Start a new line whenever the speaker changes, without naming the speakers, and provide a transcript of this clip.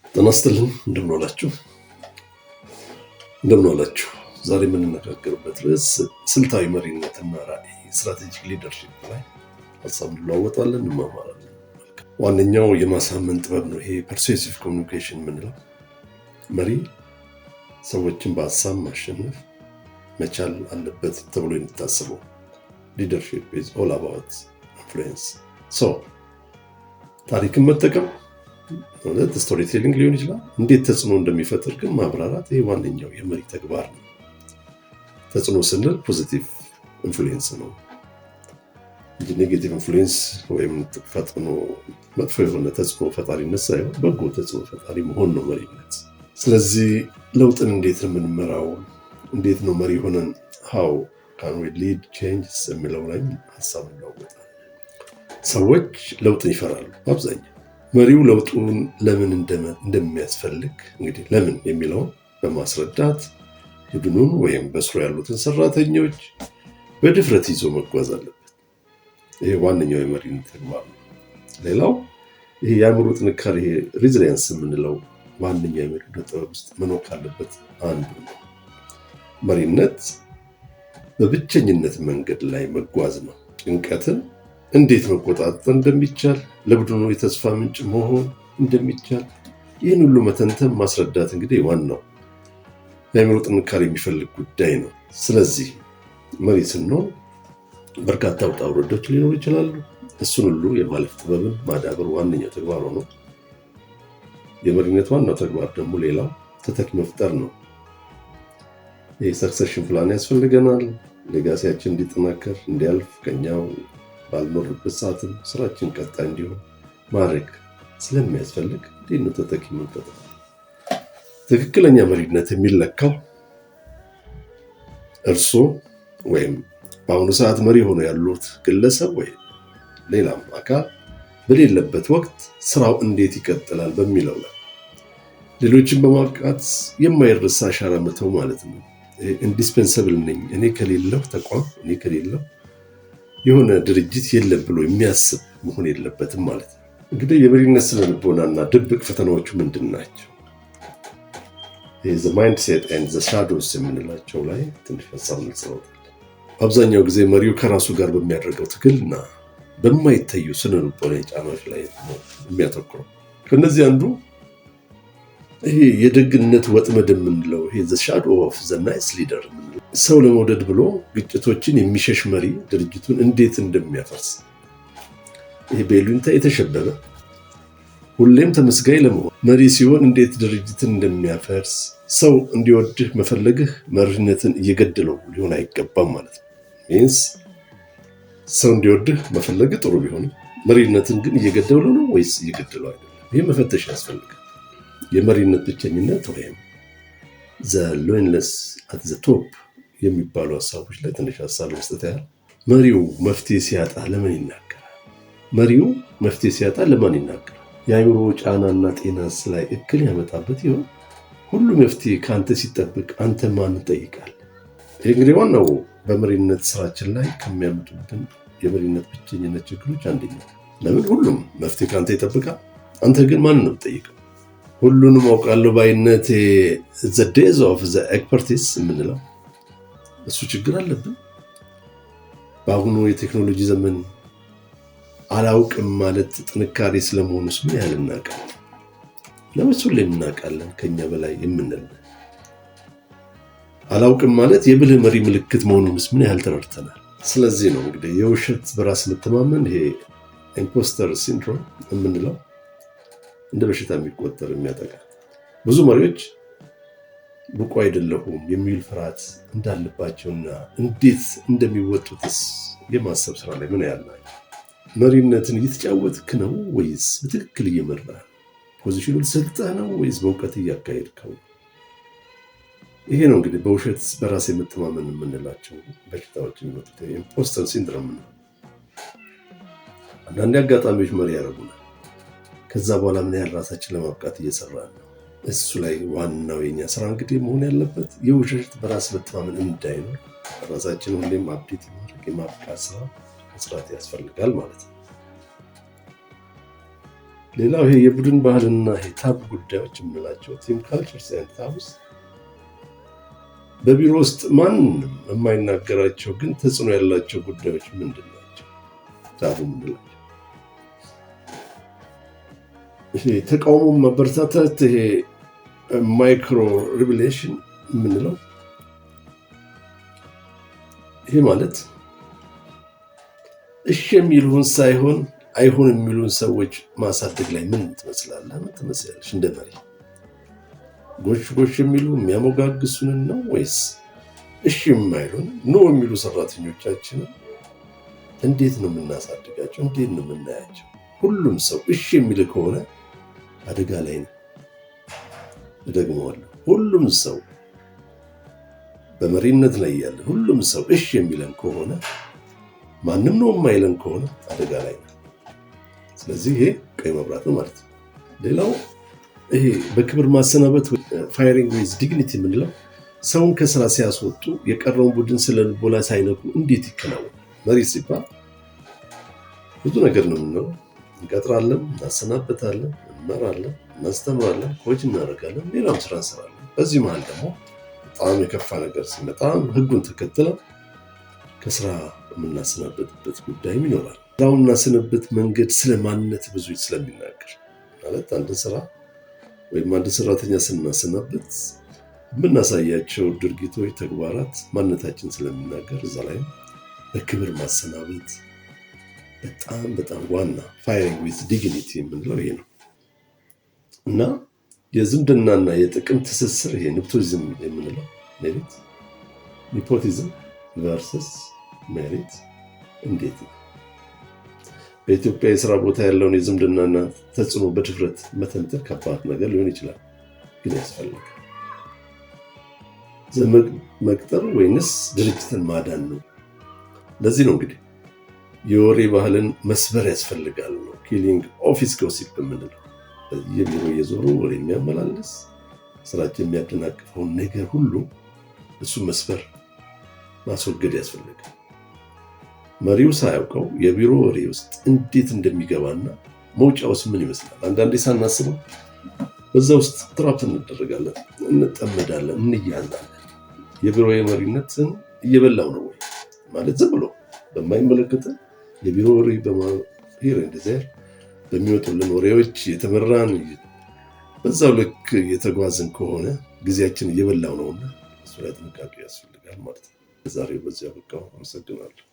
ጤና ይስጥልኝ። እንደምን ዋላችሁ? ዛሬ የምንነጋገርበት ርዕስ ስልታዊ መሪነትና ራዕይ ስትራቴጂክ ሊደርሺፕ ላይ ሀሳብ እንለዋወጣለን፣ እንማማራለን። ዋነኛው የማሳመን ጥበብ ነው። ይሄ ፐርሱሲቭ ኮሚኒኬሽን የምንለው መሪ ሰዎችን በሀሳብ ማሸነፍ መቻል አለበት ተብሎ የሚታሰበው ሊደርሺፕ ኢዝ ኦል አባውት ኢንፍሉዌንስ። ታሪክን መጠቀም ማለት ስቶሪ ቴሊንግ ሊሆን ይችላል። እንዴት ተጽዕኖ እንደሚፈጥር ግን ማብራራት ይሄ ዋነኛው የመሪ ተግባር ነው። ተጽዕኖ ስንል ፖዚቲቭ ኢንፍሉዌንስ ነው እንጂ ኔጌቲቭ ኢንፍሉዌንስ ወይም ተጽዕኖ መጥፎ የሆነ ተጽዕኖ ፈጣሪነት ሳይሆን በጎ ተጽዕኖ ፈጣሪ መሆን ነው መሪነት። ስለዚህ ለውጥን እንዴት ነው የምንመራው? እንዴት ነው መሪ ሆነን how can we lead changes የሚለው ላይ ሀሳብ እንለዋወጣለን። ሰዎች ለውጥን ይፈራሉ አብዛኛው። መሪው ለውጡን ለምን እንደሚያስፈልግ እንግዲህ ለምን የሚለውን በማስረዳት ቡድኑን ወይም በስሩ ያሉትን ሰራተኞች በድፍረት ይዞ መጓዝ አለበት። ይሄ ዋነኛው የመሪነት ተግባር ነው። ሌላው ይሄ የአእምሮ ጥንካሬ ሪዚሊየንስ የምንለው ዋነኛው የመሪነት ጥበብ ውስጥ መኖር ካለበት አንዱ ነው። መሪነት በብቸኝነት መንገድ ላይ መጓዝ ነው። ጭንቀትን እንዴት መቆጣጠር እንደሚቻል፣ ለቡድኑ የተስፋ ምንጭ መሆን እንደሚቻል ይህን ሁሉ መተንተን ማስረዳት እንግዲህ ዋናው የአእምሮ ጥንካሬ የሚፈልግ ጉዳይ ነው። ስለዚህ መሪ ስንሆን በርካታ ውጣ ውረዶች ሊኖሩ ይችላሉ። እሱን ሁሉ የማለፍ ጥበብን ማዳበር ዋነኛው ተግባር ነው። የመሪነት ዋናው ተግባር ደግሞ ሌላው ተተኪ መፍጠር ነው። የሰክሰሽን ፕላን ያስፈልገናል። ሌጋሲያችን እንዲጠናከር እንዲያልፍ ከኛው ባልኖርበት ሰዓትም ስራችን ቀጣይ እንዲሆን ማድረግ ስለሚያስፈልግ እንዴት ነው ተተኪ መፍጠር? ትክክለኛ መሪነት የሚለካው እርሶ ወይም በአሁኑ ሰዓት መሪ ሆነው ያሉት ግለሰብ ወይም ሌላም አካል በሌለበት ወቅት ስራው እንዴት ይቀጥላል በሚለው ላይ ሌሎችን በማብቃት የማይረሳ አሻራ መተው ማለት ነው። ኢንዲስፔንሰብል ነኝ እኔ ከሌለው ተቋም፣ እኔ ከሌለው የሆነ ድርጅት የለም ብሎ የሚያስብ መሆን የለበትም ማለት ነው። እንግዲህ የመሪነት ስነልቦናና ድብቅ ፈተናዎቹ ምንድን ናቸው? ማይንድሴት ኤንድ ሻዶውስ የምንላቸው ላይ ትንሽ ሀሳብ እንሰራለን። አብዛኛው ጊዜ መሪው ከራሱ ጋር በሚያደርገው ትግልና በማይታዩ ስነልቦናዊ ጫናዎች ላይ ነው የሚያተኩረው። ከነዚህ አንዱ ይሄ የደግነት ወጥመድ የምንለው ይሄ ሻዶው ኦፍ ናይስ ሊደር የምንለው ሰው ለመውደድ ብሎ ግጭቶችን የሚሸሽ መሪ ድርጅቱን እንዴት እንደሚያፈርስ፣ ይሄ በይሉኝታ የተሸበበ ሁሌም ተመስጋኝ ለመሆን መሪ ሲሆን እንዴት ድርጅትን እንደሚያፈርስ፣ ሰው እንዲወድህ መፈለግህ መሪነትን እየገደለው ሊሆን አይገባም ማለት ነው። ሚንስ ሰው እንዲወድህ መፈለግ ጥሩ ቢሆንም መሪነትን ግን እየገደለው ነው ወይስ እየገደለው አይደለም? ይህ መፈተሽ ያስፈልጋል። የመሪነት ብቸኝነት ወይም ሎንሊነስ አት ዘ ቶፕ የሚባሉ ሀሳቦች ላይ ትንሽ ሀሳብ መስጠት ያህል፣ መሪው መፍትሄ ሲያጣ ለምን ይናገራል? መሪው መፍትሄ ሲያጣ ለማን ይናገራል? የአእምሮ ጫናና ጤናስ ላይ እክል ያመጣበት ይሆን? ሁሉ መፍትሄ ከአንተ ሲጠብቅ አንተ ማን ትጠይቃለህ? ይህ እንግዲህ ዋናው በመሪነት ስራችን ላይ ከሚያመጡብን የመሪነት ብቸኝነት ችግሮች አንደኛው። ለምን ሁሉም መፍትሄ ከአንተ ይጠብቃል፣ አንተ ግን ማን ነው የምትጠይቀው? ሁሉንም አውቃለሁ ባይነት ዘ ዴዝ ኦፍ ዘ ኤክስፐርቲስ የምንለው እሱ ችግር አለብን። በአሁኑ የቴክኖሎጂ ዘመን አላውቅም ማለት ጥንካሬ ስለመሆኑስ ምን ያህል እናውቃለን? ለምሱ ላይ እናውቃለን ከኛ በላይ የምንል አላውቅም ማለት የብልህ መሪ ምልክት መሆኑንስ ምን ያህል ተረድተናል? ስለዚህ ነው እንግዲህ የውሸት በራስ መተማመን ይሄ ኢምፖስተር ሲንድሮም የምንለው እንደ በሽታ የሚቆጠር የሚያጠቃ ብዙ መሪዎች ብቁ አይደለሁም የሚል ፍርሃት እንዳለባቸውና እንዴት እንደሚወጡትስ የማሰብ ስራ ላይ ምን ያህል ናቸው? መሪነትን እየተጫወትክ ነው ወይስ በትክክል እየመራህ? ፖዚሽኑን ሰልጠህ ነው ወይስ በእውቀት እያካሄድከው? ይሄ ነው እንግዲህ በውሸት በራስ የመተማመን የምንላቸው በሽታዎች የሚመጡት ኢምፖስተር ሲንድሮም ነው። አንዳንድ አጋጣሚዎች መሪ ያደርጉናል። ከዛ በኋላ ምን ያህል ራሳችን ለማብቃት እየሰራ ነው? እሱ ላይ ዋናው የኛ ስራ እንግዲህ መሆን ያለበት የውሸት በራስ መተማመን እንዳይኖር ራሳችን ሁሌም አፕዴት ማድረግ የማብቃት ስራ መስራት ያስፈልጋል ማለት ነው። ሌላው ይሄ የቡድን ባህልና ይሄ ታብ ጉዳዮች የምንላቸው ቲም ካልቸርስ ኤንድ ታብስ በቢሮ ውስጥ ማንም የማይናገራቸው ግን ተጽዕኖ ያላቸው ጉዳዮች ምንድን ናቸው? ታቡ የምንላቸው ይሄ ተቃውሞ ማበረታታት፣ ይሄ ማይክሮ ሪቪሌሽን የምንለው ይሄ ማለት እሺ የሚሉን ሳይሆን አይሆን የሚሉን ሰዎች ማሳደግ ላይ ምን ትመስላለህ? ምን ትመስላለሽ? እንደ መሪ ጎሽ ጎሽ የሚሉ የሚያሞጋግሱንን ነው ወይስ እሺ የማይሉን ኖ የሚሉ ሰራተኞቻችንን እንዴት ነው የምናሳድጋቸው? እንዴት ነው የምናያቸው? ሁሉም ሰው እሺ የሚል ከሆነ አደጋ ላይ ነው። እደግመዋለሁ። ሁሉም ሰው በመሪነት ላይ ያለን ሁሉም ሰው እሺ የሚለን ከሆነ ማንም ነው የማይለን ከሆነ አደጋ ላይ ነው። ስለዚህ ይሄ ቀይ መብራት ነው ማለት ነው። ሌላው ይሄ በክብር ማሰናበት ፋይሪንግ ዊዝ ዲግኒቲ የምንለው ሰውን ከስራ ሲያስወጡ የቀረውን ቡድን ስለ ልቦና ሳይነኩ እንዴት ይከናወናል? መሪ ሲባል ብዙ ነገር ነው የምንለው። እንቀጥራለን፣ እናሰናበታለን፣ እንመራለን፣ እናስተምራለን፣ ኮች እናደርጋለን፣ ሌላም ስራ እንሰራለን። በዚህ መሀል ደግሞ በጣም የከፋ ነገር ሲመጣ ህጉን ተከትለው ከስራ የምናሰናበትበት ጉዳይም ይኖራል። ስራውና ስንብት መንገድ ስለ ማንነት ብዙ ስለሚናገር ማለት አንድ ስራ ወይም አንድ ሰራተኛ ስናሰናበት የምናሳያቸው ድርጊቶች፣ ተግባራት ማንነታችን ስለሚናገር እዛ ላይ በክብር ማሰናበት በጣም በጣም ዋና ፋይሪንግ ዊዝ ዲግኒቲ የምንለው ይሄ ነው እና የዝምድናና የጥቅም ትስስር ይሄ ኔፖቲዝም የምንለው ሜሪት ኔፖቲዝም ቨርሰስ ሜሪት እንዴት ነው? በኢትዮጵያ የስራ ቦታ ያለውን የዝምድናና ተጽዕኖ በድፍረት መተንተን ከባድ ነገር ሊሆን ይችላል፣ ግን ያስፈልጋል። ዘመድ መቅጠር ወይንስ ድርጅትን ማዳን ነው? ለዚህ ነው እንግዲህ የወሬ ባህልን መስበር ያስፈልጋል ነው ኪሊንግ ኦፊስ ጎሲፕ የምንለው። የቢሮ እየዞሩ ወሬ የሚያመላልስ ስራችን የሚያደናቅፈውን ነገር ሁሉ እሱ መስበር ማስወገድ ያስፈልጋል። መሪው ሳያውቀው የቢሮ ወሬ ውስጥ እንዴት እንደሚገባና መውጫውስ ምን ይመስላል አንዳንዴ ሳናስበው በዛ ውስጥ ትራፕ እንደረጋለን፣ እንጠመዳለን፣ እንያዛለን። የቢሮ የመሪነትን እየበላው ነው ወይ ማለት ዝም ብሎ በማይመለከተ የቢሮ ወሬ በማሄር እንደዚያ በሚወጡልን ወሬዎች የተመራን በዛው ልክ የተጓዝን ከሆነ ጊዜያችን እየበላው ነውና እሱ ላይ ጥንቃቄ ያስፈልጋል ማለት ነው። ዛሬው በዚያ በቃ አመሰግናለሁ።